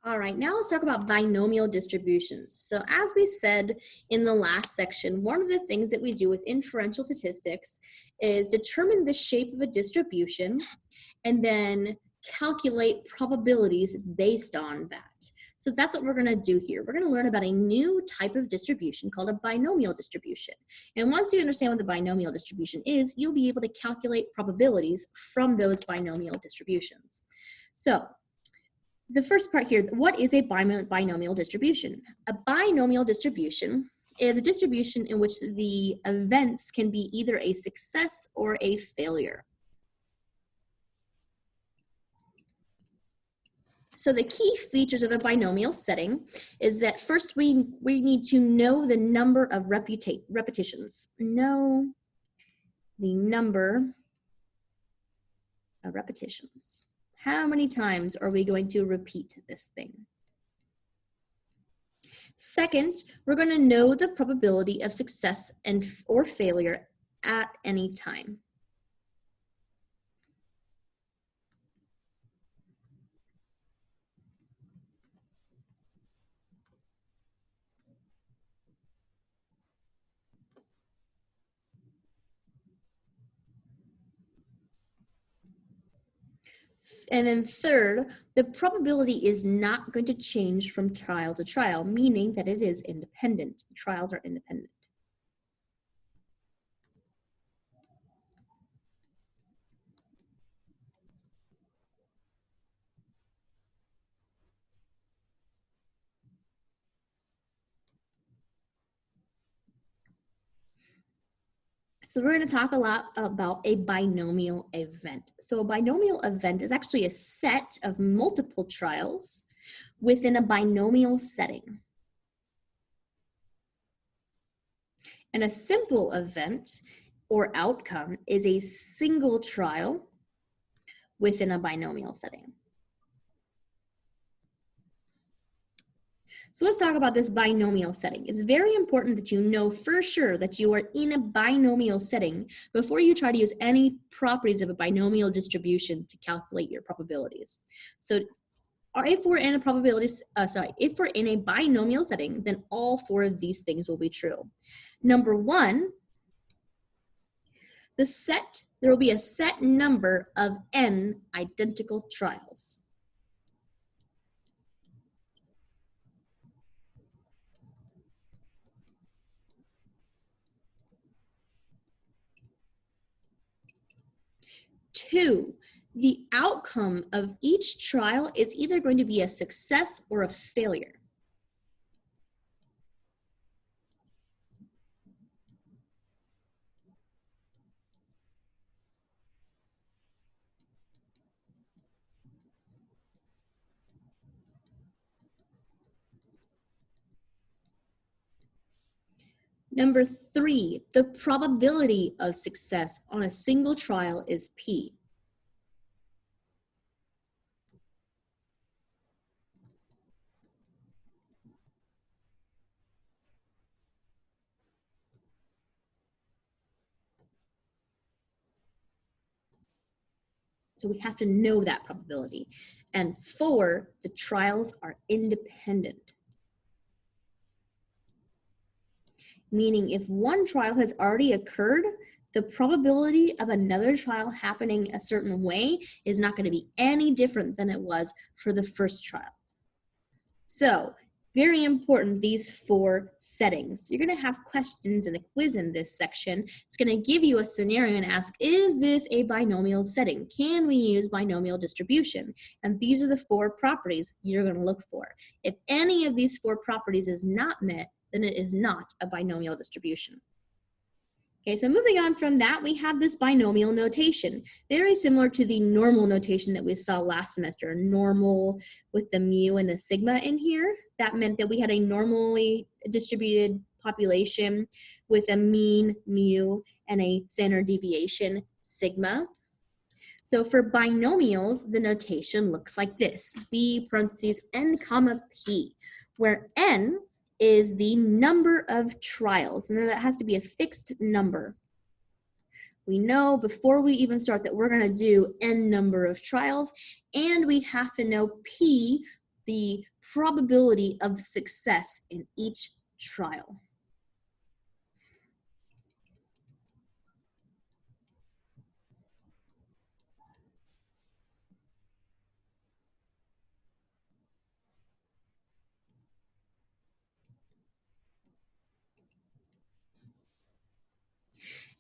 All right, now let's talk about binomial distributions. So as we said in the last section, one of the things that we do with inferential statistics is determine the shape of a distribution and then calculate probabilities based on that. So that's what we're going to do here. We're going to learn about a new type of distribution called a binomial distribution. And once you understand what the binomial distribution is, you'll be able to calculate probabilities from those binomial distributions. So the first part here, what is a binomial distribution? A binomial distribution is a distribution in which the events can be either a success or a failure. So the key features of a binomial setting is that first we need to know the number of repetitions. Know the number of repetitions. How many times are we going to repeat this thing? Second, we're going to know the probability of success or failure at any time. And then third, the probability is not going to change from trial to trial, meaning that it is independent. The trials are independent. So we're going to talk a lot about a binomial event. So a binomial event is actually a set of multiple trials within a binomial setting. And a simple event or outcome is a single trial within a binomial setting. So let's talk about this binomial setting. It's very important that you know for sure that you are in a binomial setting before you try to use any properties of a binomial distribution to calculate your probabilities. So if we're in a binomial setting, then all four of these things will be true. Number one, there will be a set number of n identical trials. Two, the outcome of each trial is either going to be a success or a failure. Number three, the probability of success on a single trial is P. So we have to know that probability. And four, the trials are independent. Meaning if one trial has already occurred, the probability of another trial happening a certain way is not going to be any different than it was for the first trial. So, very important, these four settings. You're going to have questions in a quiz in this section. It's going to give you a scenario and ask, is this a binomial setting? Can we use binomial distribution? And these are the four properties you're going to look for. If any of these four properties is not met, then it is not a binomial distribution. Okay, so moving on from that, we have this binomial notation. Very similar to the normal notation that we saw last semester, normal with the mu and the sigma in here. That meant that we had a normally distributed population with a mean mu and a standard deviation sigma. So for binomials, the notation looks like this, b parentheses n comma p, where n is the number of trials, and that has to be a fixed number. We know before we even start that we're going to do n number of trials, and we have to know p the probability of success in each trial.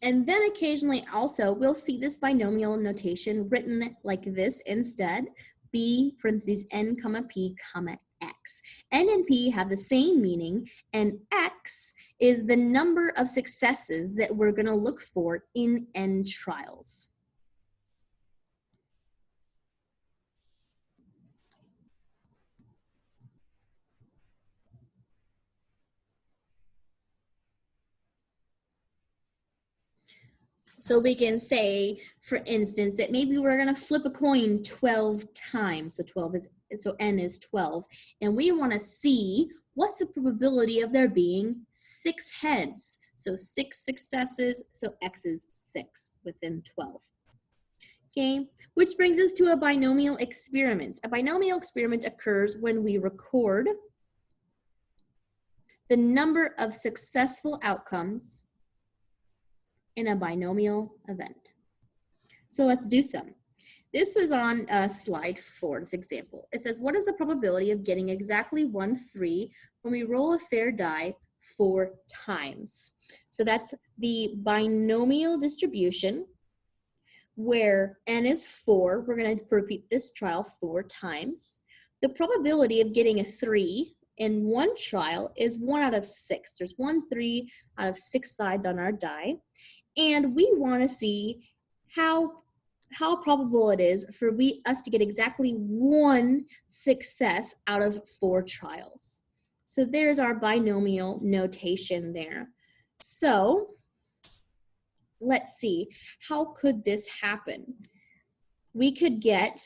And then occasionally also we'll see this binomial notation written like this instead, b parentheses n comma p comma x. N and p have the same meaning, and x is the number of successes that we're going to look for in n trials. So we can say, for instance, that maybe we're going to flip a coin 12 times. So n is 12. And we want to see what's the probability of there being 6 heads. So 6 successes, so x is 6 within 12. Okay, which brings us to a binomial experiment. A binomial experiment occurs when we record the number of successful outcomes in a binomial event. So let's do some. This is on slide 4, this example. It says, what is the probability of getting exactly 1 3 when we roll a fair die 4 times? So that's the binomial distribution where n is 4. We're going to repeat this trial 4 times. The probability of getting a 3 in one trial is 1 out of 6. There's 1 3 out of 6 sides on our die. And we want to see how probable it is for us to get exactly 1 success out of 4 trials. So there's our binomial notation there. So let's see, how could this happen? We could get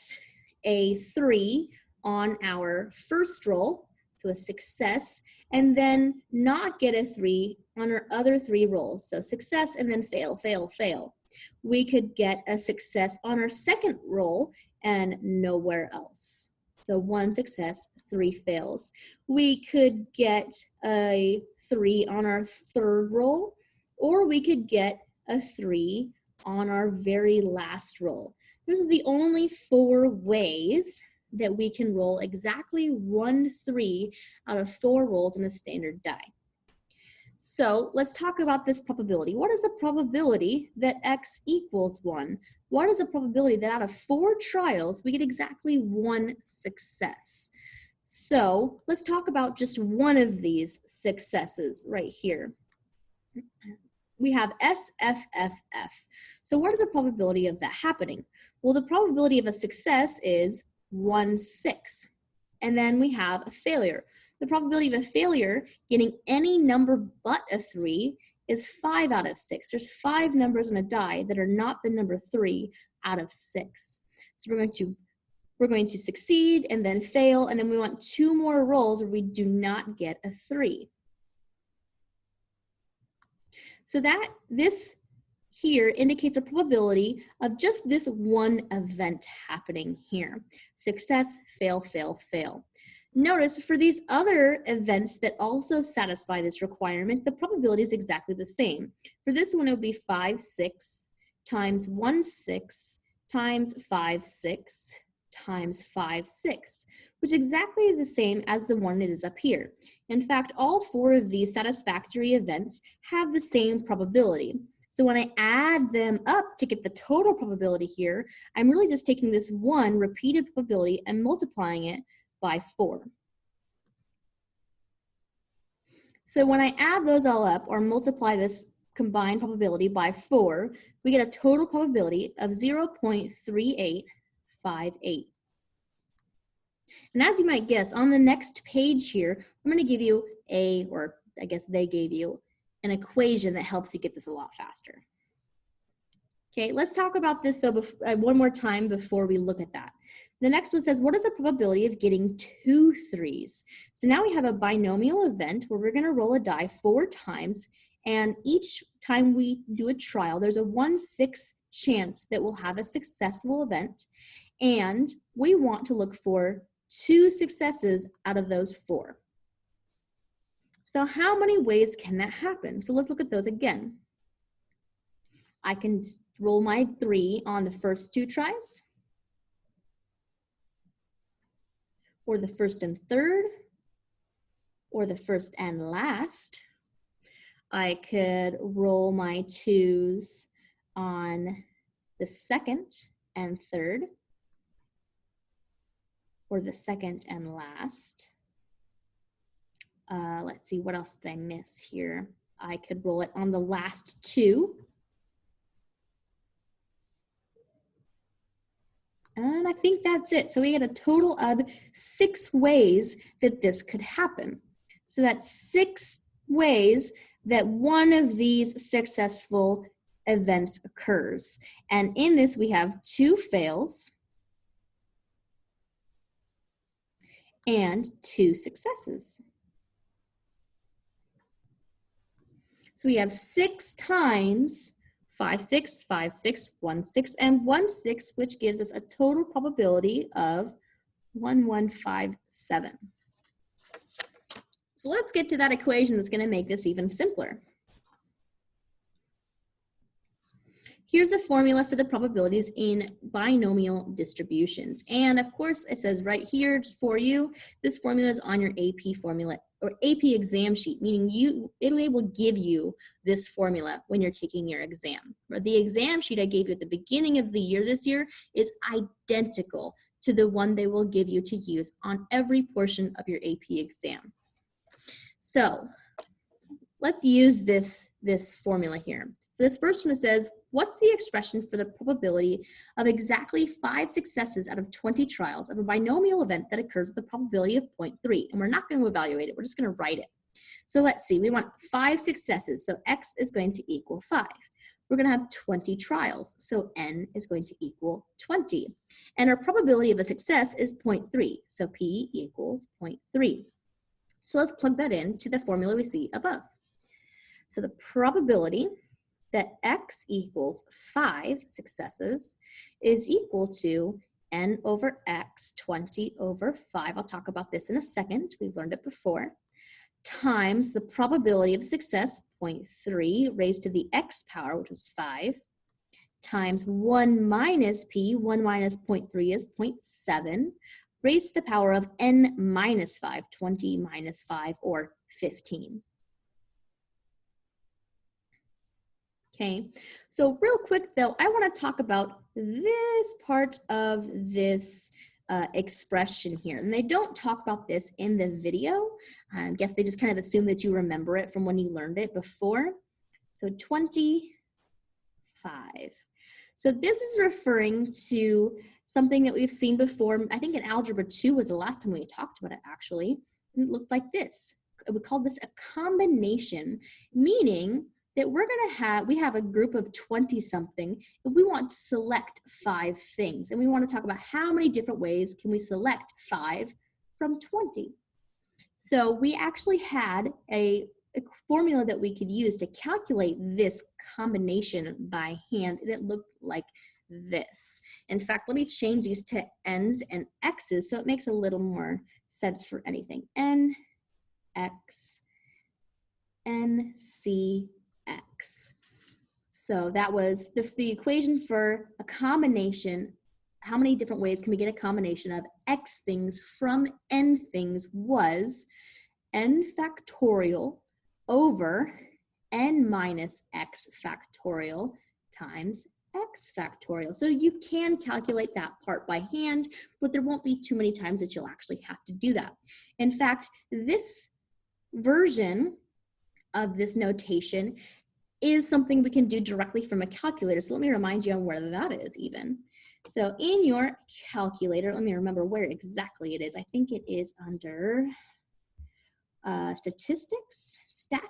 a 3 on our first roll, so a success, and then not get a 3 on our other 3 rolls. So success and then fail, fail, fail. We could get a success on our second roll and nowhere else. So 1 success, 3 fails. We could get a 3 on our third roll, or we could get a 3 on our very last roll. Those are the only 4 ways that we can roll exactly 1 3 out of 4 rolls in a standard die. So let's talk about this probability. What is the probability that x equals 1? What is the probability that out of 4 trials we get exactly 1 success? So let's talk about just one of these successes right here. We have SFFF. So what is the probability of that happening? Well, the probability of a success is 1/6. And then we have a failure. The probability of a failure getting any number but a 3 is 5 out of 6. There's 5 numbers in a die that are not the number 3 out of 6. So we're going to succeed and then fail, and then we want 2 more rolls where we do not get a 3. So this here indicates a probability of just this one event happening here. Success, fail, fail, fail. Notice for these other events that also satisfy this requirement, the probability is exactly the same. For this one, it would be 5 6 times 1 6 times 5 6 times 5 6, which is exactly the same as the one that is up here. In fact, all 4 of these satisfactory events have the same probability. So when I add them up to get the total probability here, I'm really just taking this one repeated probability and multiplying it by 4. So when I add those all up or multiply this combined probability by 4, we get a total probability of 0.3858. And as you might guess, on the next page here, I'm going to give you or I guess they gave you, an equation that helps you get this a lot faster. Okay, let's talk about this though one more time before we look at that. The next one says, what is the probability of getting 2 3s? So now we have a binomial event where we're going to roll a die 4 times, and each time we do a trial, there's a 1/6 chance that we'll have a successful event, and we want to look for 2 successes out of those 4. So how many ways can that happen? So let's look at those again. I can roll my 3 on the first 2 tries, or the first and third, or the first and last. I could roll my 2s on the second and third, or the second and last. Let's see, what else did I miss here? I could roll it on the last 2. And I think that's it. So we had a total of 6 ways that this could happen. So that's 6 ways that one of these successful events occurs. And in this, we have 2 fails and 2 successes. So we have 6 times 5, 6, 5, 6, 1, 6, and 1, 6, which gives us a total probability of 1, 1, 5, 7. So let's get to that equation that's going to make this even simpler. Here's the formula for the probabilities in binomial distributions. And of course, it says right here for you, this formula is on your AP formula or AP exam sheet, meaning it will give you this formula when you're taking your exam. The exam sheet I gave you at the beginning of the year this year is identical to the one they will give you to use on every portion of your AP exam. So let's use this formula here. This first one says, what's the expression for the probability of exactly 5 successes out of 20 trials of a binomial event that occurs with a probability of 0.3? And we're not going to evaluate it, we're just going to write it. So let's see, we want 5 successes, so x is going to equal 5. We're going to have 20 trials, so n is going to equal 20. And our probability of a success is 0.3, so p equals 0.3. So let's plug that into the formula we see above. So the probability that x equals 5 successes is equal to n over x, 20 over 5. I'll talk about this in a second. We've learned it before. Times the probability of success, 0.3, raised to the x power, which was 5, times 1 minus p, 1 minus 0.3 is 0.7, raised to the power of n minus 5, 20 minus 5, or 15. Okay, so real quick though, I want to talk about this part of this expression here. And they don't talk about this in the video. I guess they just kind of assume that you remember it from when you learned it before. So 25. So this is referring to something that we've seen before. I think in Algebra 2 was the last time we talked about it actually. And it looked like this. We called this a combination, meaning that we have a group of 20 something, and we want to select 5 things. And we want to talk about how many different ways can we select 5 from 20. So we actually had a formula that we could use to calculate this combination by hand, and it looked like this. In fact, let me change these to n's and x's so it makes a little more sense for anything. N, x, n, c, x. So that was the equation for a combination. How many different ways can we get a combination of x things from n things was n factorial over n minus x factorial times x factorial. So you can calculate that part by hand, but there won't be too many times that you'll actually have to do that. In fact, this version of this notation is something we can do directly from a calculator. So let me remind you on where that is even. So in your calculator, let me remember where exactly it is. I think it is under statistics, stat.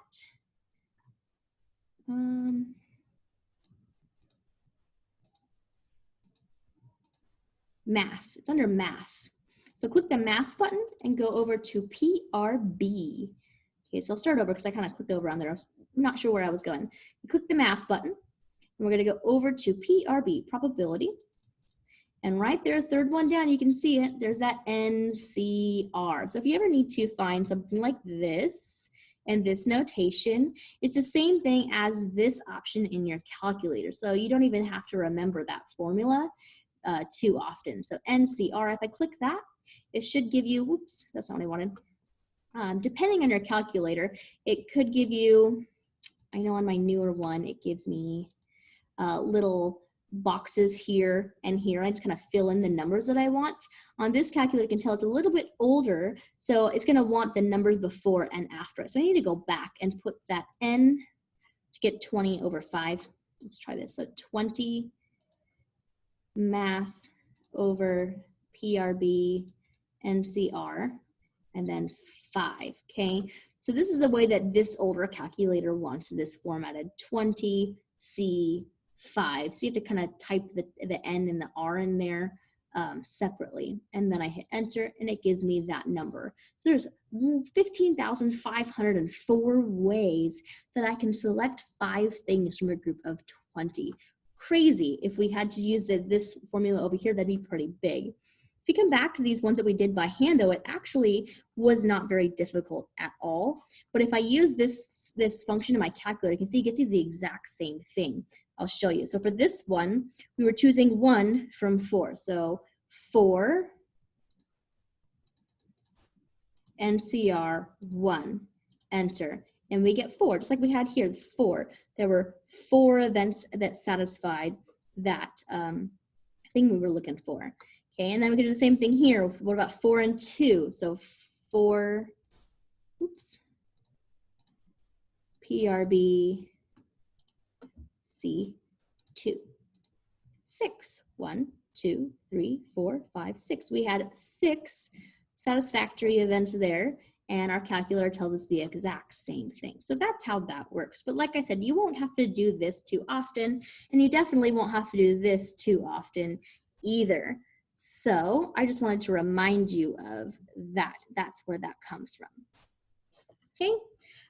Math, it's under math. So click the math button and go over to PRB. Okay, so I'll start over because I kind of clicked over on there. I was not sure where I was going. You click the math button, and we're going to go over to PRB, probability, And right there, third one down, you can see it. There's that NCR. So if you ever need to find something like this and this notation, it's the same thing as this option in your calculator. So you don't even have to remember that formula too often. So NCR, if I click that, it should give you, whoops, that's not what I wanted. Depending on your calculator, it could give you, I know on my newer one, it gives me little boxes here and here. I just kind of fill in the numbers that I want. On this calculator, you can tell it's a little bit older, so it's going to want the numbers before and after it. So I need to go back and put that N to get 20 over 5. Let's try this. So 20 math over PRB NCR, and then 5, okay? So this is the way that this older calculator wants this formatted, 20C5. So you have to kind of type the N and the R in there separately. And then I hit enter and it gives me that number. So there's 15,504 ways that I can select 5 things from a group of 20. Crazy. If we had to use this formula over here, that'd be pretty big. If you come back to these ones that we did by hand, though, it actually was not very difficult at all. But if I use this function in my calculator, you can see it gets you the exact same thing. I'll show you. So for this one, we were choosing 1 from 4. So 4, NCR 1, enter. And we get 4, just like we had here, 4. There were 4 events that satisfied that thing we were looking for. Okay, and then we can do the same thing here. What about 4 and 2? So 4, oops, PRB C2. 6, 1, 2, 3, 4, 5, 6. We had 6 satisfactory events there, and our calculator tells us the exact same thing. So that's how that works. But like I said, you won't have to do this too often, and you definitely won't have to do this too often either. So I just wanted to remind you of that. That's where that comes from. Okay,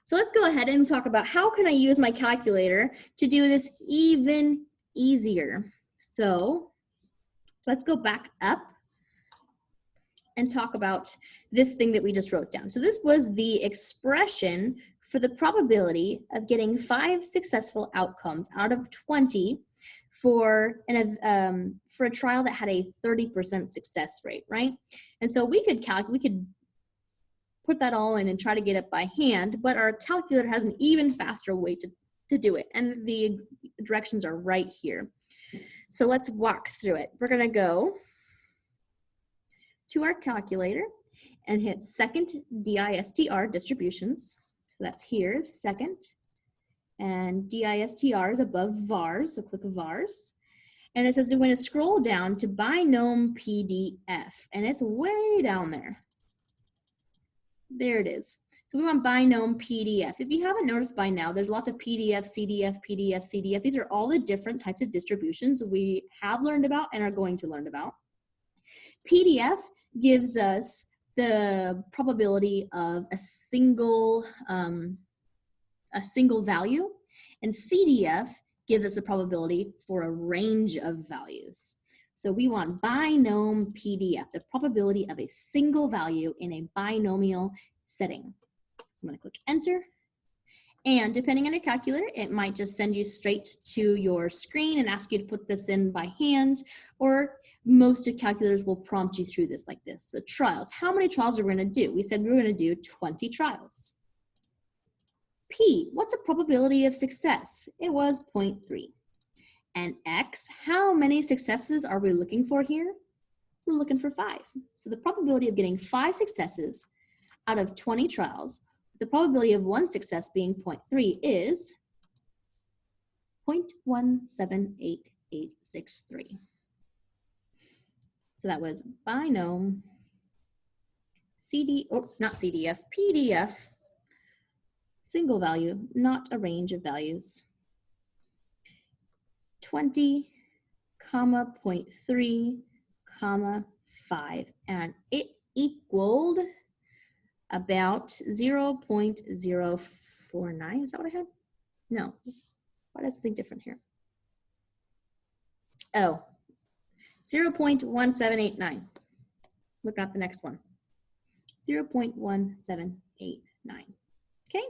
so let's go ahead and talk about how can I use my calculator to do this even easier. So let's go back up and talk about this thing that we just wrote down. So this was the expression for the probability of getting 5 successful outcomes out of 20 for a trial that had a 30% success rate, right? And so we could put that all in and try to get it by hand, but our calculator has an even faster way to do it, and the directions are right here. So let's walk through it. We're gonna go to our calculator and hit second DISTR distributions. So that's here, second. And DISTR is above VARs, so click VARs. And it says we're going to scroll down to Binomial PDF, and it's way down there. There it is. So we want Binomial PDF. If you haven't noticed by now, there's lots of PDF, CDF, PDF, CDF. These are all the different types of distributions we have learned about and are going to learn about. PDF gives us the probability of a single value, and CDF gives us a probability for a range of values. So we want binomial PDF, the probability of a single value in a binomial setting. I'm going to click enter. And depending on your calculator, it might just send you straight to your screen and ask you to put this in by hand, or most of calculators will prompt you through this like this. So trials, how many trials are we going to do? We said we were going to do 20 trials. P, what's the probability of success? It was 0.3. And X, how many successes are we looking for here? We're looking for 5. So the probability of getting 5 successes out of 20 trials, the probability of 1 success being 0.3 is 0.178863. So that was binomial PDF, single value, not a range of values. 20, 0.3, 5, and it equaled about 0.049. Is that what I had? No. Why does it think different here? Oh, 0.1789. Look at the next one. 0.1789. Okay,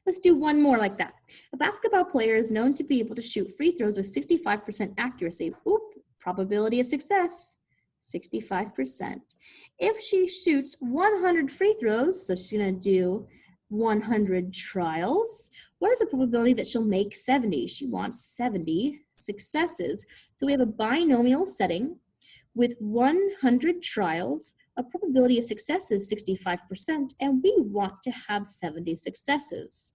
let's do one more like that. A basketball player is known to be able to shoot free throws with 65% accuracy. Oop, probability of success, 65%. If she shoots 100 free throws, so she's gonna do 100 trials, what is the probability that she'll make 70? She wants 70 successes. So we have a binomial setting with 100 trials. A probability of success is 65%, and we want to have 70 successes.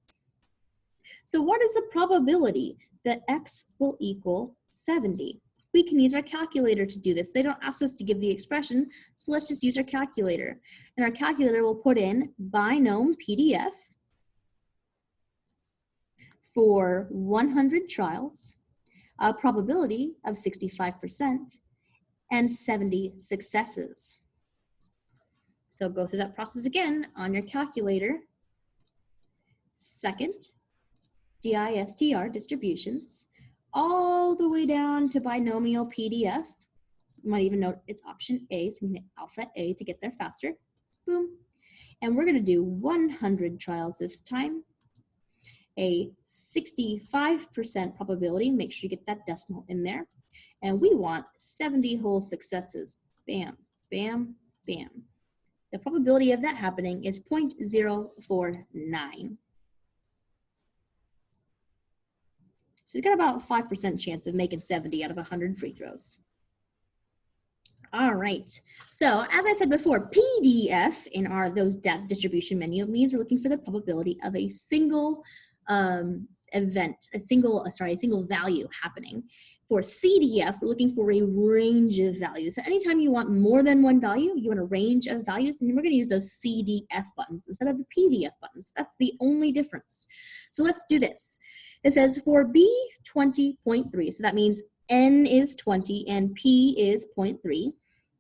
So what is the probability that X will equal 70? We can use our calculator to do this. They don't ask us to give the expression, so let's just use our calculator. And our calculator will put in binom PDF for 100 trials, a probability of 65%, and 70 successes. So go through that process again on your calculator. Second, DISTR, distributions, all the way down to binomial PDF. You might even note it's option A, so you can hit alpha A to get there faster. Boom. And we're gonna do 100 trials this time. A 65% probability, make sure you get that decimal in there. And we want 70 whole successes. Bam, bam, bam. The probability of that happening is 0.049. So you've got about a 5% chance of making 70 out of 100 free throws. All right, so as I said before, PDF in those distribution menu means we're looking for the probability of a single event, a single value happening. For CDF, we're looking for a range of values. So anytime you want more than one value, you want a range of values, and we're going to use those CDF buttons instead of the PDF buttons. That's the only difference. So let's do this. It says for B 20.3, so that means N is 20 and P is 0.3.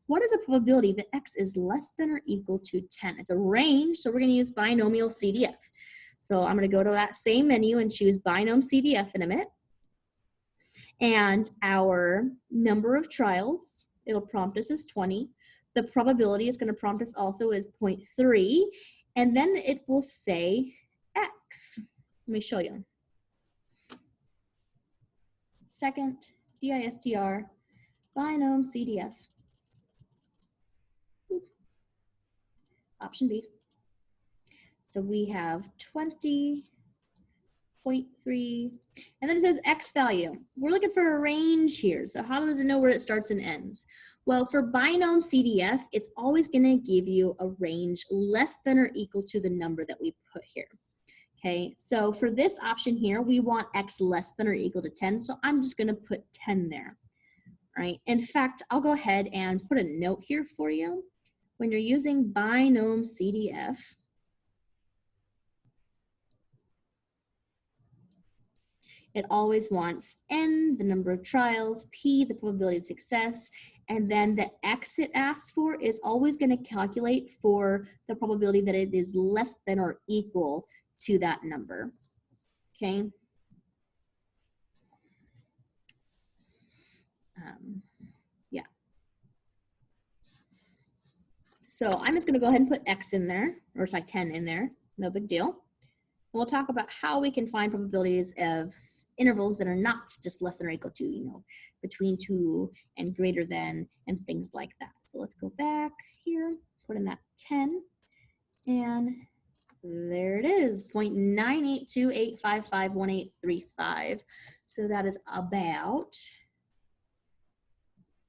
What is the probability that X is less than or equal to 10? It's a range, so we're going to use binomial CDF. So I'm going to go to that same menu and choose binom CDF in a minute. And our number of trials, it'll prompt us as 20. The probability is going to prompt us also as 0.3. And then it will say X. Let me show you. Second, DISTR, binom CDF. Option B. So we have 20.3, and then it says X value. We're looking for a range here. So how does it know where it starts and ends? Well, for binom CDF, it's always going to give you a range less than or equal to the number that we put here. Okay, so for this option here, we want X less than or equal to 10. So I'm just going to put 10 there. All right. In fact, I'll go ahead and put a note here for you. When you're using binom CDF, it always wants N, the number of trials, P, the probability of success, and then the X it asks for is always going to calculate for the probability that it is less than or equal to that number. Okay. Yeah. So I'm just going to go ahead and put X in there, or sorry, 10 in there. No big deal. And we'll talk about how we can find probabilities of intervals that are not just less than or equal to, you know, between 2 and greater than, and things like that. So let's go back here, put in that 10, and there it is, 0.982855185. So that is about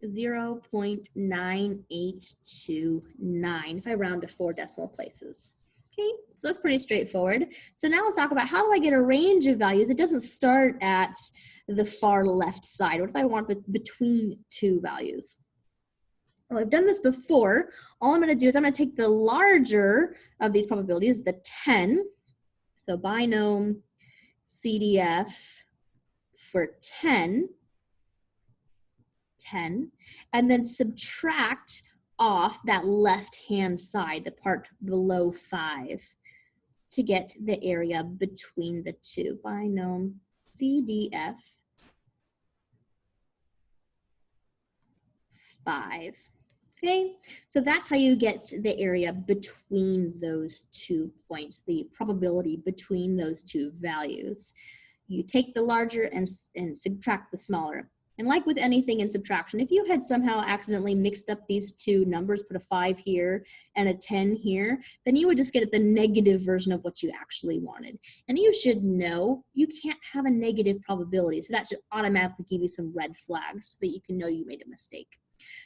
0.9829 if I round to 4 decimal places. Okay, so that's pretty straightforward. So now let's talk about how do I get a range of values? It doesn't start at the far left side. What if I want between 2 values? Well, I've done this before. All I'm going to do is I'm going to take the larger of these probabilities, the 10. So binom CDF for 10, and then subtract off that left-hand side, the part below 5, to get the area between the 2. Binom CDF 5. Okay, so that's how you get the area between those 2 points, the probability between those two values. You take the larger and subtract the smaller. And like with anything in subtraction, if you had somehow accidentally mixed up these two numbers, put a 5 here and a 10 here, then you would just get the negative version of what you actually wanted. And you should know you can't have a negative probability, so that should automatically give you some red flags so that you can know you made a mistake.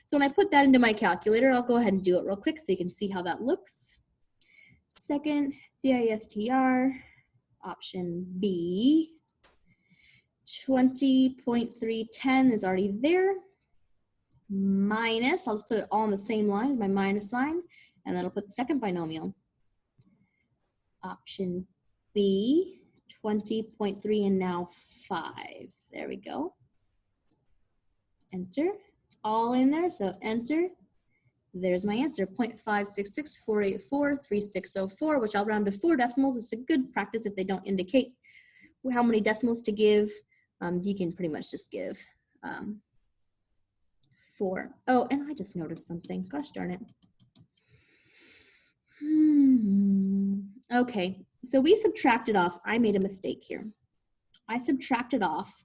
So when I put that into my calculator, I'll go ahead and do it real quick so you can see how that looks. Second DISTR, option B, 20.310 is already there. Minus, I'll just put it all on the same line, my minus line, and then I'll put the second binomial. Option B, 20.3 and now 5. There we go. Enter. It's all in there, so enter. There's my answer, 0.5664843,604, which I'll round to 4 decimals. It's a good practice if they don't indicate how many decimals to give. You can pretty much just give 4. Oh, and I just noticed something. Gosh darn it. Okay, so we subtracted off. I made a mistake here. I subtracted off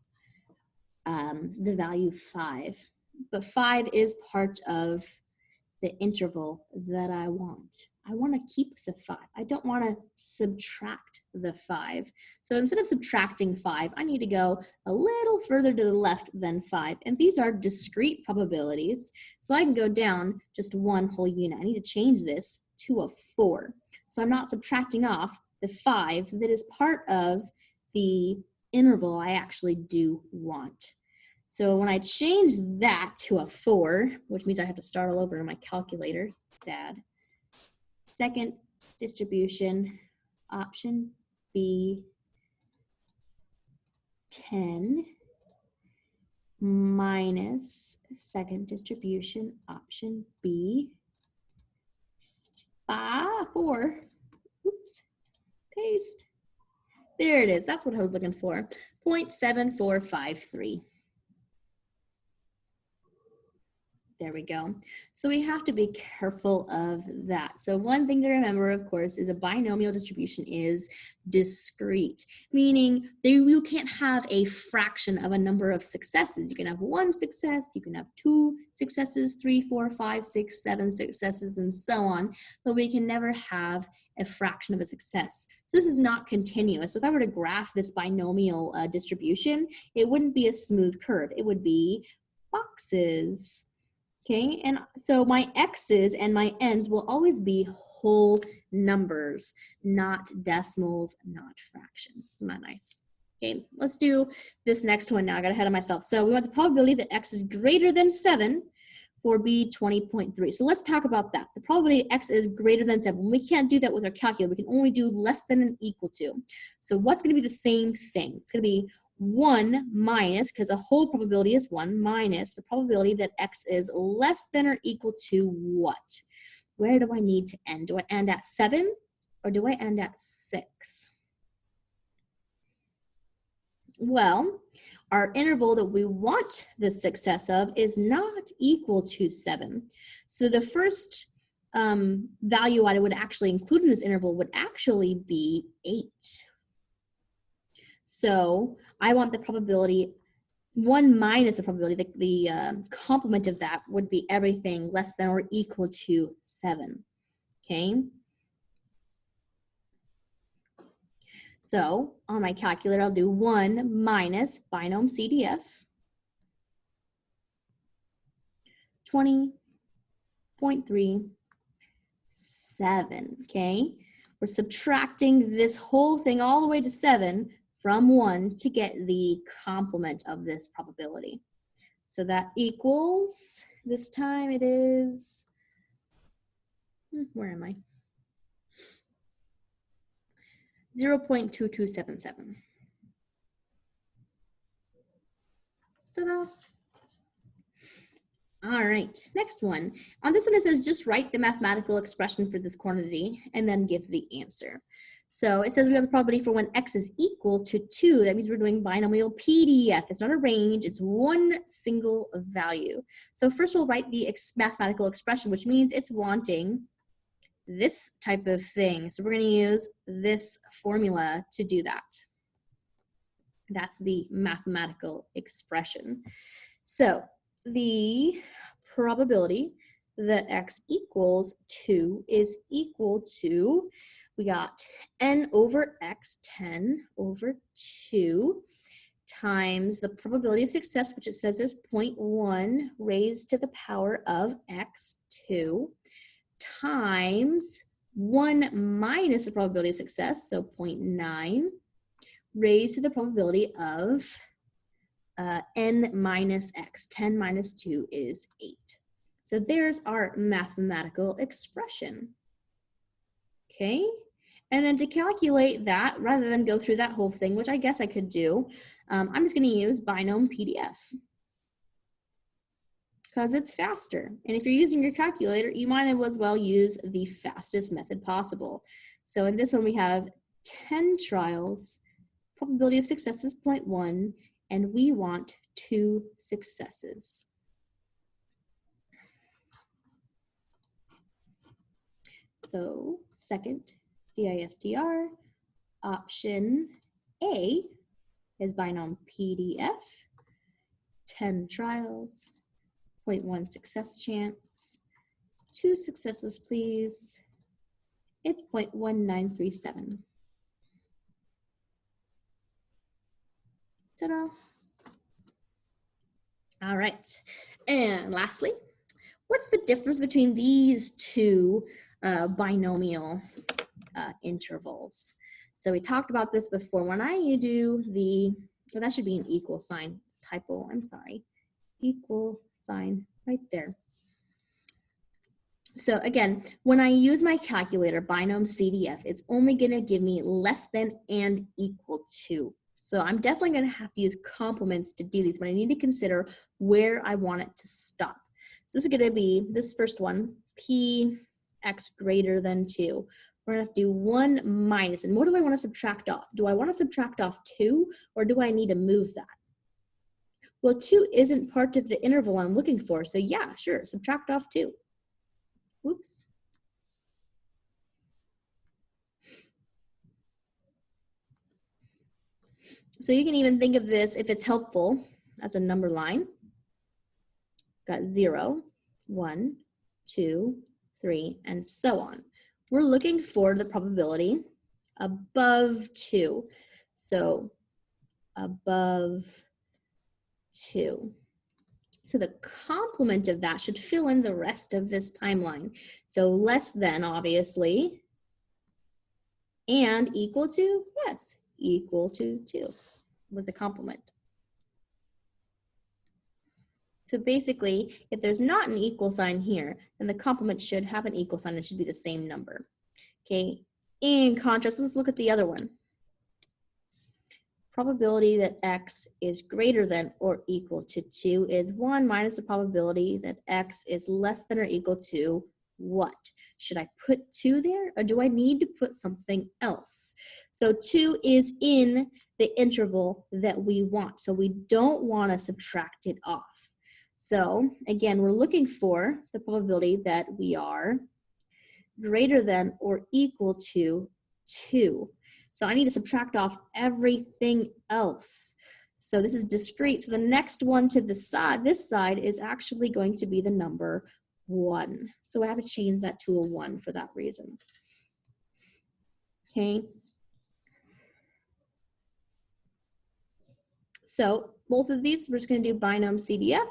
the value 5, but 5 is part of the interval that I want. I want to keep the 5. I don't want to subtract the 5. So instead of subtracting 5, I need to go a little further to the left than 5. And these are discrete probabilities. So I can go down just 1 whole unit. I need to change this to a 4. So I'm not subtracting off the 5 that is part of the interval I actually do want. So when I change that to a 4, which means I have to start all over in my calculator, sad. Second distribution, option B, 10 minus second distribution, option B, 4. Oops, paste. There it is. That's what I was looking for. 0.7453. There we go. So we have to be careful of that. So one thing to remember, of course, is a binomial distribution is discrete, meaning you can't have a fraction of a number of successes. You can have 1 success, you can have 2 successes, 3, 4, 5, 6, 7 successes, and so on, but we can never have a fraction of a success. So this is not continuous. So if I were to graph this binomial distribution, it wouldn't be a smooth curve. It would be boxes. Okay, and so my x's and my n's will always be whole numbers, not decimals, not fractions. Isn't that nice? Okay, let's do this next one now. I got ahead of myself. So we want the probability that x is greater than 7 for B 20.3. So let's talk about that. The probability x is greater than 7. We can't do that with our calculator. We can only do less than and equal to. So what's going to be the same thing? It's going to be 1 minus, because a whole probability is 1, minus the probability that x is less than or equal to what? Where do I need to end? Do I end at 7 or do I end at 6? Well, our interval that we want the success of is not equal to 7. So the first value I would actually include in this interval would actually be 8. So I want the probability, 1 minus the probability, the complement of that would be everything less than or equal to 7, okay? So on my calculator, I'll do 1 minus binom CDF, 20.37, okay? We're subtracting this whole thing all the way to 7 from 1 to get the complement of this probability. So that equals, this time it is, where am I? 0.2277. Ta-da. All right, next one. On this one, it says just write the mathematical expression for this quantity and then give the answer. So it says we have the probability for when x is equal to 2. That means we're doing binomial PDF. It's not a range, it's one single value. So first we'll write the mathematical expression, which means it's wanting this type of thing. So we're going to use this formula to do that. That's the mathematical expression. So the probability that x equals 2 is equal to, we got n over x, 10 over 2, times the probability of success, which it says is 0.1 raised to the power of x, 2, times 1 minus the probability of success, so 0.9, raised to the probability of n minus x. 10 minus 2 is 8. So there's our mathematical expression. Okay, and then to calculate that, rather than go through that whole thing, which I guess I could do, I'm just going to use Binomial PDF because it's faster. And if you're using your calculator, you might as well use the fastest method possible. So in this one, we have 10 trials, probability of success is 0.1, and we want 2 successes. So second, DISTR, option A is Binomial PDF, 10 trials, 0.1 success chance, 2 successes please, it's 0.1937. Ta-da! All right, and lastly, what's the difference between these two binomial intervals? So we talked about this before. When I do the, well, that should be an equal sign, typo, I'm sorry, equal sign right there. So again, when I use my calculator, binomial CDF, it's only gonna give me less than and equal to. So I'm definitely gonna have to use complements to do these, but I need to consider where I want it to stop. So this is gonna be this first one, P x greater than 2. We're gonna have to do 1 minus, and what do I wanna subtract off? Do I wanna subtract off 2, or do I need to move that? Well, 2 isn't part of the interval I'm looking for, so yeah, sure, subtract off 2. Whoops. So you can even think of this, if it's helpful, as a number line. Got 0, 1, 2, 3, and so on. We're looking for the probability above 2. So above 2. So the complement of that should fill in the rest of this timeline. So less than, obviously, and equal to, yes, equal to 2 was a complement. So basically, if there's not an equal sign here, then the complement should have an equal sign. It should be the same number. Okay, in contrast, let's look at the other one. Probability that x is greater than or equal to 2 is 1 minus the probability that x is less than or equal to what? Should I put 2 there, or do I need to put something else? So 2 is in the interval that we want, so we don't want to subtract it off. So again, we're looking for the probability that we are greater than or equal to 2. So I need to subtract off everything else. So this is discrete. So the next one to the side, this side, is actually going to be the number 1. So I have to change that to a 1 for that reason. Okay. So both of these, we're just going to do binomial CDF.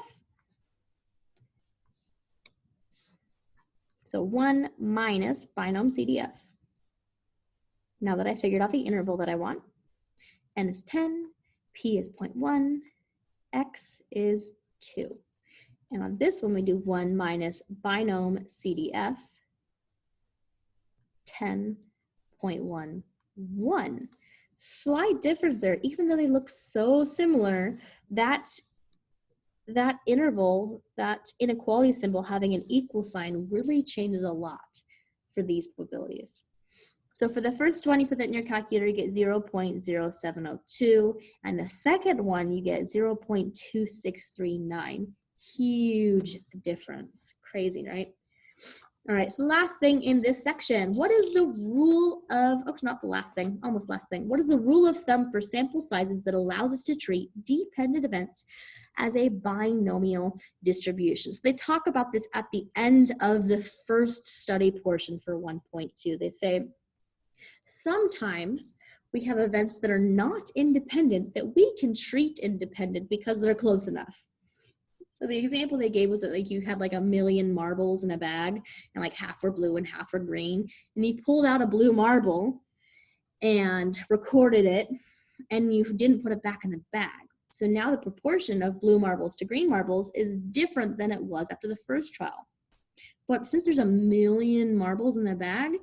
So 1 minus binomial CDF. Now that I figured out the interval that I want, n is 10, p is 0.1, x is 2. And on this one, we do 1 minus binomial CDF, 10.11. Slight difference there, even though they look so similar, that that interval, that inequality symbol having an equal sign really changes a lot for these probabilities. So for the first one, you put that in your calculator, you get 0.0702, and the second one, you get 0.2639. Huge difference. Crazy, right? All right, so the last thing in this section, what is the rule of, oh, not the last thing, almost last thing. What is the rule of thumb for sample sizes that allows us to treat dependent events as a binomial distribution? So they talk about this at the end of the first study portion for 1.2. They say, sometimes we have events that are not independent that we can treat independent because they're close enough. So the example they gave was that like you had like 1,000,000 marbles in a bag and like half were blue and half were green. And you pulled out a blue marble and recorded it and you didn't put it back in the bag. So now the proportion of blue marbles to green marbles is different than it was after the first trial. But since there's 1,000,000 marbles in the bag,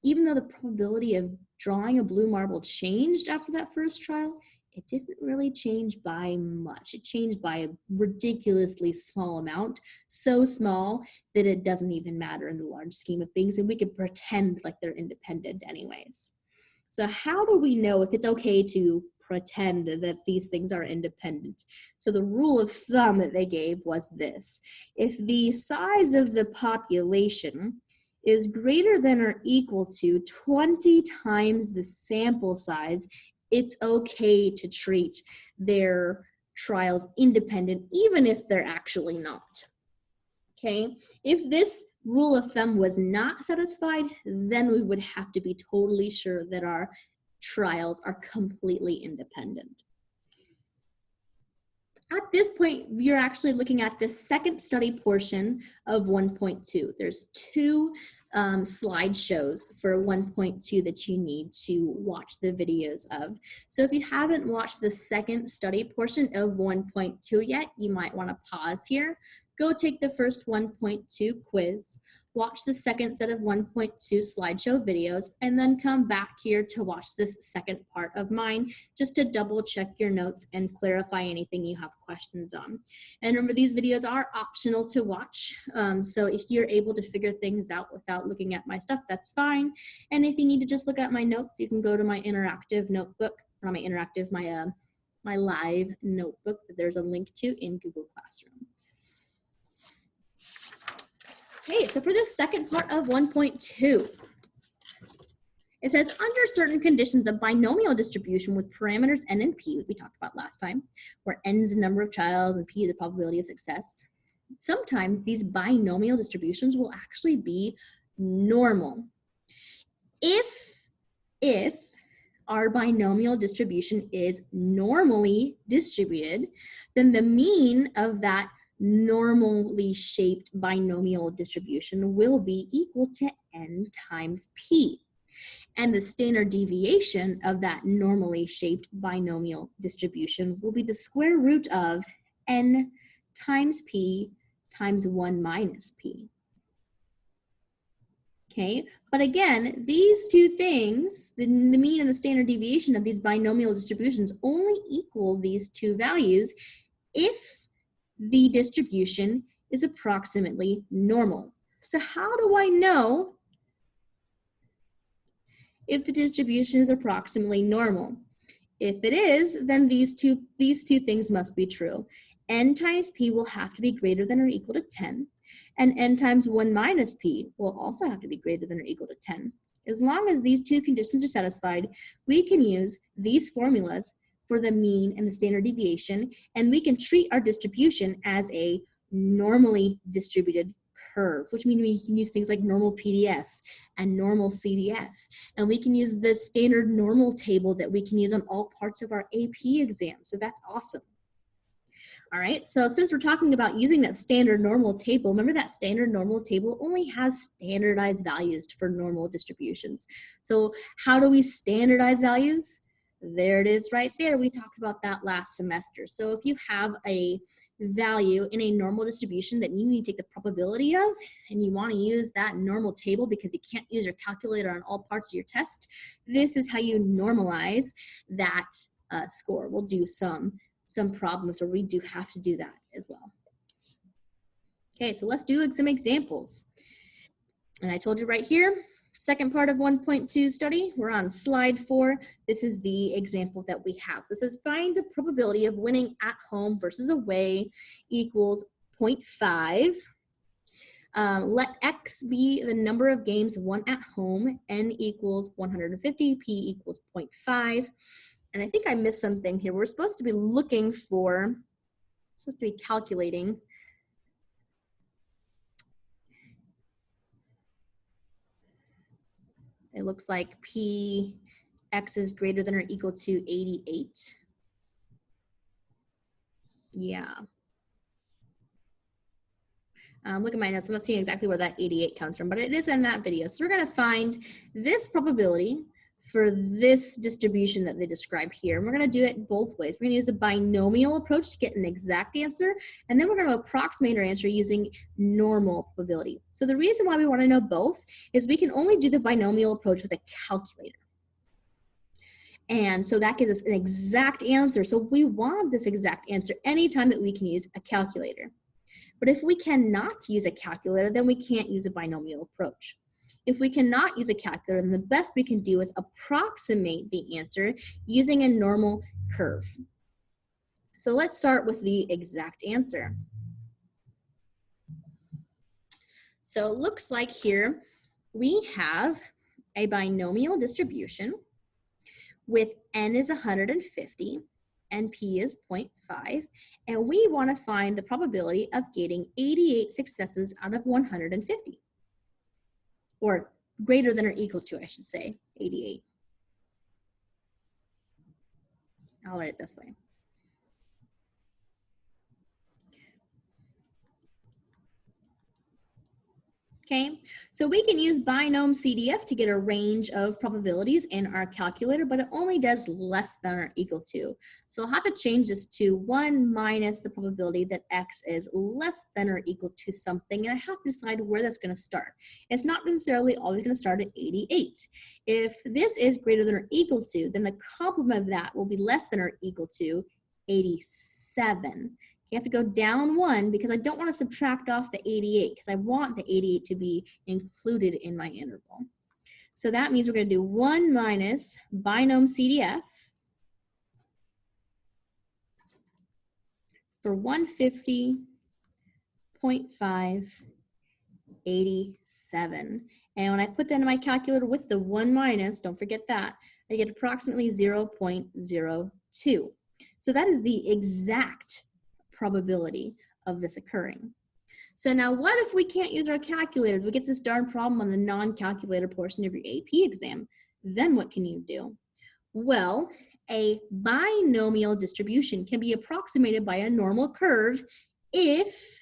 even though the probability of drawing a blue marble changed after that first trial, it didn't really change by much. It changed by a ridiculously small amount, so small that it doesn't even matter in the large scheme of things, and we could pretend like they're independent anyways. So how do we know if it's okay to pretend that these things are independent? So the rule of thumb that they gave was this. If the size of the population is greater than or equal to 20 times the sample size, it's okay to treat their trials independent, even if they're actually not. Okay, if this rule of thumb was not satisfied, then we would have to be totally sure that our trials are completely independent. At this point, you're actually looking at the second study portion of 1.2. There's two slideshows for 1.2 that you need to watch the videos of. So if you haven't watched the second study portion of 1.2 yet, you might want to pause here. Go take the first 1.2 quiz, watch the second set of 1.2 slideshow videos, and then come back here to watch this second part of mine just to double check your notes and clarify anything you have questions on. And remember, these videos are optional to watch. So if you're able to figure things out without looking at my stuff, that's fine. And if you need to just look at my notes, you can go to my interactive notebook, not my interactive, my live notebook that there's a link to in Google Classroom. Okay, so for the second part of 1.2, it says under certain conditions of binomial distribution with parameters n and p, we talked about last time, where n is the number of trials and p is the probability of success, sometimes these binomial distributions will actually be normal. If our binomial distribution is normally distributed, then the mean of that normally shaped binomial distribution will be equal to n times p. And the standard deviation of that normally shaped binomial distribution will be the square root of n times p times 1 minus p. Okay, but again, these two things, the mean and the standard deviation of these binomial distributions, only equal these two values if the distribution is approximately normal. So how do I know if the distribution is approximately normal? If it is, then these two things must be true. N times p will have to be greater than or equal to 10, and n times 1 minus p will also have to be greater than or equal to 10. As long as these two conditions are satisfied, we can use these formulas for the mean and the standard deviation, and we can treat our distribution as a normally distributed curve, which means we can use things like normal PDF and normal CDF, and we can use the standard normal table that we can use on all parts of our AP exam. So that's awesome. All right, so since we're talking about using that standard normal table, remember that standard normal table only has standardized values for normal distributions. So how do we standardize values? There it is right there. We talked about that last semester. So if you have a value in a normal distribution that you need to take the probability of, and you want to use that normal table because you can't use your calculator on all parts of your test, this is how you normalize that score. We'll do some some problems where we do have to do that as well. Okay, so let's do some examples. And I told you right here, second part of 1.2 study, we're on slide 4. This is the example that we have. So it says find the probability of winning at home versus away equals 0.5. Let X be the number of games won at home, N equals 150, P equals 0.5. And I think I missed something here. We're supposed to be looking for, supposed to be calculating. It looks like P X is greater than or equal to 88. Yeah. Look at my notes. I'm not seeing exactly where that 88 comes from, but it is in that video. So we're going to find this probability for this distribution that they describe here. And we're going to do it both ways. We're going to use the binomial approach to get an exact answer, and then we're going to approximate our answer using normal probability. So the reason why we want to know both is we can only do the binomial approach with a calculator. And so that gives us an exact answer. So we want this exact answer anytime that we can use a calculator. But if we cannot use a calculator, then we can't use a binomial approach. If we cannot use a calculator, then the best we can do is approximate the answer using a normal curve. So let's start with the exact answer. So it looks like here we have a binomial distribution with N is 150 and P is 0.5, and we want to find the probability of getting 88 successes out of 150, or greater than or equal to, I should say, 88. I'll write it this way. Okay, so we can use binom CDF to get a range of probabilities in our calculator, but it only does less than or equal to. So I'll have to change this to 1 minus the probability that X is less than or equal to something, and I have to decide where that's going to start. It's not necessarily always going to start at 88. If this is greater than or equal to, then the complement of that will be less than or equal to 87. You have to go down 1 because I don't want to subtract off the 88 because I want the 88 to be included in my interval. So that means we're going to do 1 minus binom CDF for 150, 0.5, 87. And when I put that in my calculator with the 1 minus, don't forget that, I get approximately 0.02. So that is the exact probability of this occurring. So now what if we can't use our calculator? We get this darn problem on the non-calculator portion of your AP exam. Then what can you do? Well, a binomial distribution can be approximated by a normal curve if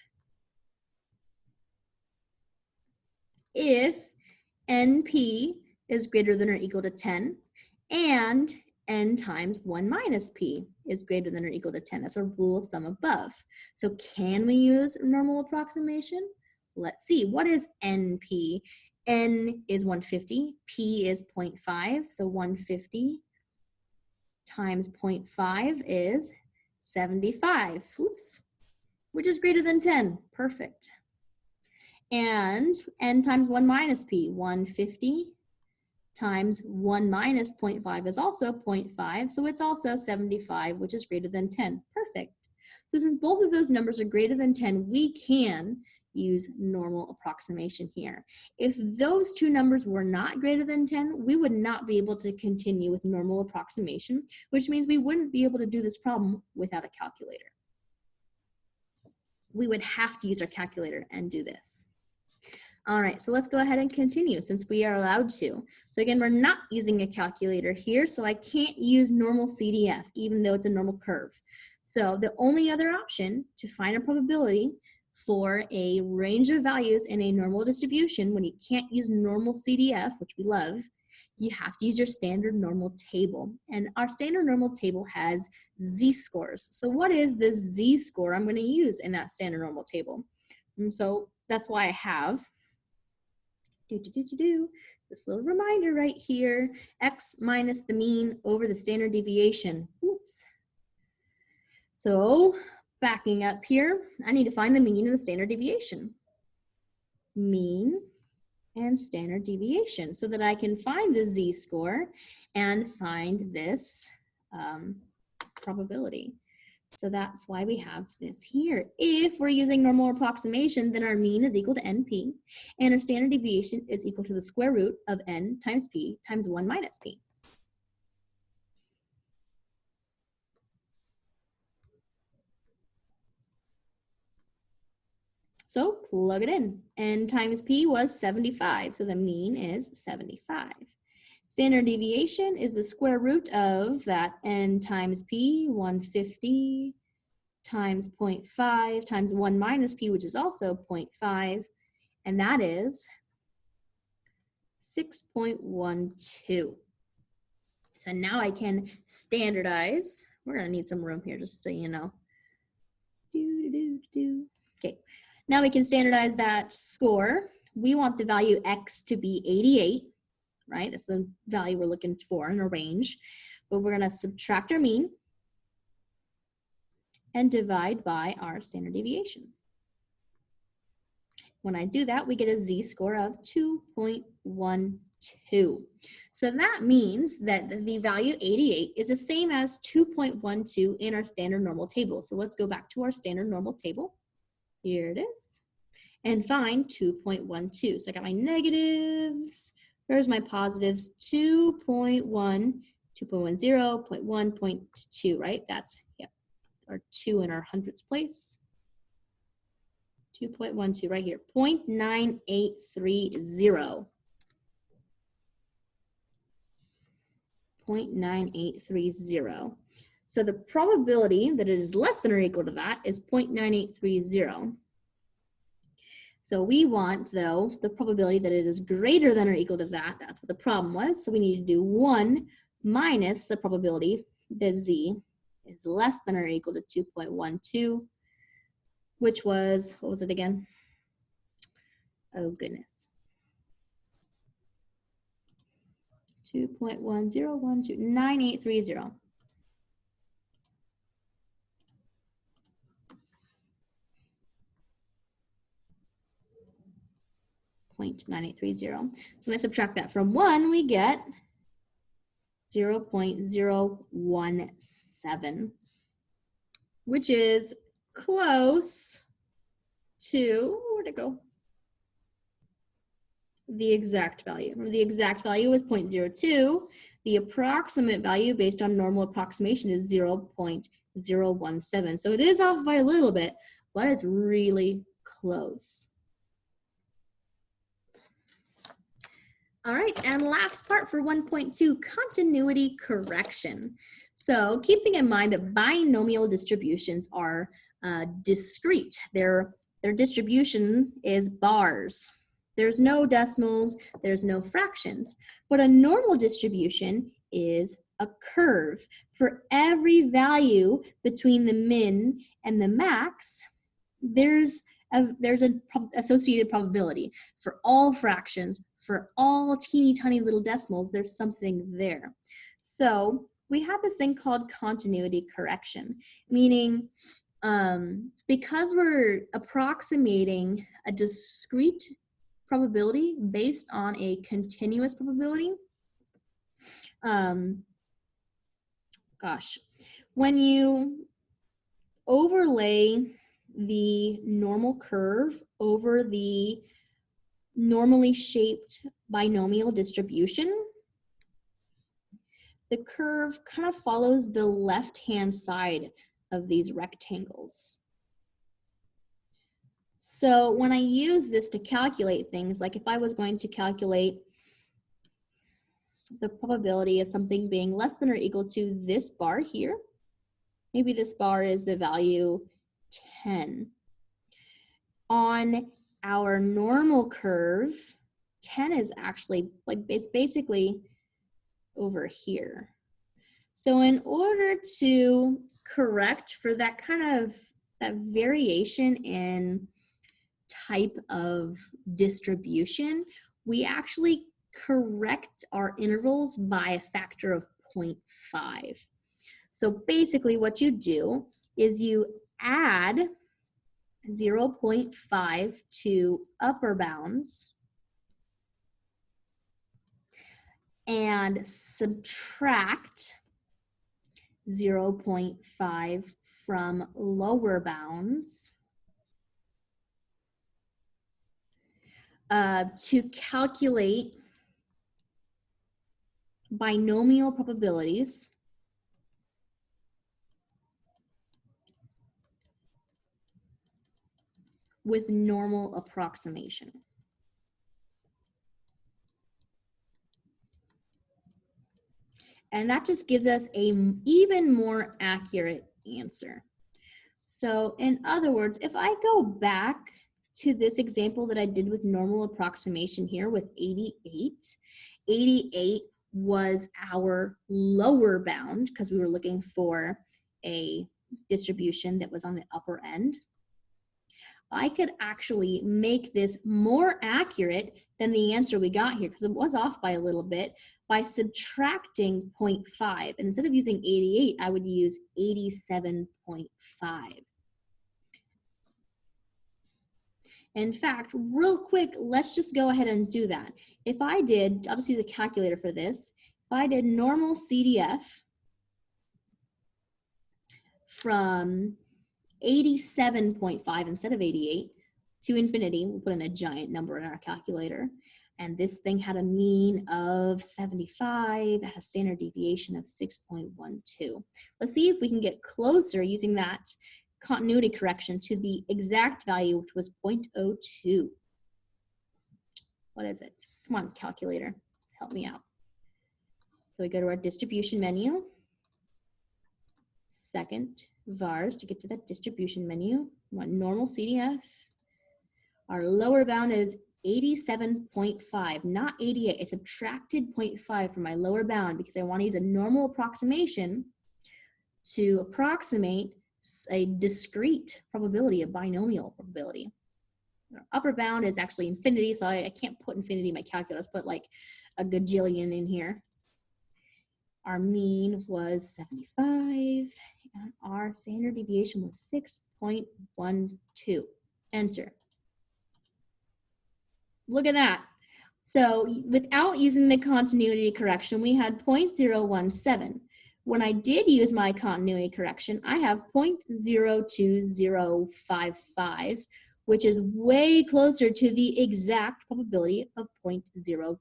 NP is greater than or equal to 10 and N times 1 minus P is greater than or equal to 10. That's a rule of thumb above. So can we use normal approximation? Let's see. What is NP? N is 150. P is 0.5. So 150 times 0.5 is 75. Oops. Which is greater than 10. Perfect. And N times 1 minus P. 150 times 1 minus 0.5 is also 0.5, so it's also 75, which is greater than 10. Perfect. So since both of those numbers are greater than 10, we can use normal approximation here. If those two numbers were not greater than 10, we would not be able to continue with normal approximation, which means we wouldn't be able to do this problem without a calculator. We would have to use our calculator and do this. All right, so let's go ahead and continue since we are allowed to. So again, we're not using a calculator here, so I can't use normal CDF, even though it's a normal curve. So the only other option to find a probability for a range of values in a normal distribution when you can't use normal CDF, which we love, you have to use your standard normal table. And our standard normal table has z-scores. So what is the z-score I'm going to use in that standard normal table? And so that's why I have this little reminder right here, X minus the mean over the standard deviation. Oops. So backing up here, I need to find the mean and the standard deviation. Mean and standard deviation so that I can find the z-score and find this probability. So that's why we have this here. If we're using normal approximation, then our mean is equal to NP, and our standard deviation is equal to the square root of N times P times 1 minus P. So plug it in. N times P was 75, so the mean is 75. Standard deviation is the square root of that N times P, 150, times 0.5 times 1 minus P, which is also 0.5, and that is 6.12. So now I can standardize. We're going to need some room here, just so you know. Okay, now we can standardize that score. We want the value X to be 88, right? That's the value we're looking for in a range. But we're going to subtract our mean and divide by our standard deviation. When I do that, we get a z-score of 2.12. So that means that the value 88 is the same as 2.12 in our standard normal table. So let's go back to our standard normal table. Here it is. And find 2.12. So I got my negatives. There's my positives. 2.1, 2.10, 0.1, 0.2, right? That's, yeah, our 2 in our hundredths place. 2.12 right here, 0.9830. 0.9830. So the probability that it is less than or equal to that is 0.9830. So we want, though, the probability that it is greater than or equal to that. That's what the problem was. So we need to do 1 minus the probability that z is less than or equal to 2.12. Which was, what was it again? Oh, goodness. 2.10129830. .9830. So when I subtract that from 1, we get 0.017, which is close to, where'd it go? The exact value. Remember, the exact value was 0.02. The approximate value based on normal approximation is 0.017. So it is off by a little bit, but it's really close. All right, and last part for 1.2, continuity correction. So keeping in mind that binomial distributions are discrete. Their distribution is bars. There's no decimals, there's no fractions. But a normal distribution is a curve. For every value between the min and the max, there's an associated probability. For all fractions, for all teeny tiny little decimals, there's something there. So we have this thing called continuity correction, meaning because we're approximating a discrete probability based on a continuous probability, when you overlay the normal curve over the normally shaped binomial distribution, the curve kind of follows the left-hand side of these rectangles. So when I use this to calculate things, like if I was going to calculate the probability of something being less than or equal to this bar here, maybe this bar is the value 10. On our normal curve, 10 is actually, like, it's basically over here. So in order to correct for that kind of, that variation in type of distribution, we actually correct our intervals by a factor of 0.5. So basically what you do is you add 0.5 to upper bounds and subtract 0.5 from lower bounds to calculate binomial probabilities with normal approximation. And that just gives us an even more accurate answer. So in other words, if I go back to this example that I did with normal approximation here with 88, 88 was our lower bound because we were looking for a distribution that was on the upper end. I could actually make this more accurate than the answer we got here because it was off by a little bit by subtracting 0.5. And instead of using 88, I would use 87.5. In fact, real quick, let's just go ahead and do that. If I did, I'll just use a calculator for this. If I did normal CDF from 87.5 instead of 88 to infinity, we'll put in a giant number in our calculator. And this thing had a mean of 75, had a standard deviation of 6.12. Let's see if we can get closer using that continuity correction to the exact value, which was 0.02. What is it? Come on, calculator, help me out. So we go to our distribution menu, second vars to get to that distribution menu. We want normal CDF. Our lower bound is 87.5, not 88. I subtracted 0.5 from my lower bound because I want to use a normal approximation to approximate a discrete probability, a binomial probability. Our upper bound is actually infinity, so I can't put infinity in my calculator. Let's put like a gajillion in here. Our mean was 75, and our standard deviation was 6.12. Enter. Look at that. So without using the continuity correction, we had 0.017. When I did use my continuity correction, I have 0.02055, which is way closer to the exact probability of 0.02.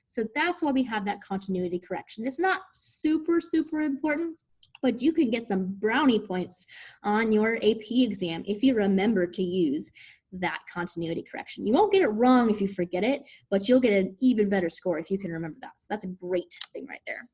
So that's why we have that continuity correction. It's not super, super important, but you can get some brownie points on your AP exam if you remember to use that continuity correction. You won't get it wrong if you forget it, but you'll get an even better score if you can remember that. So that's a great thing right there.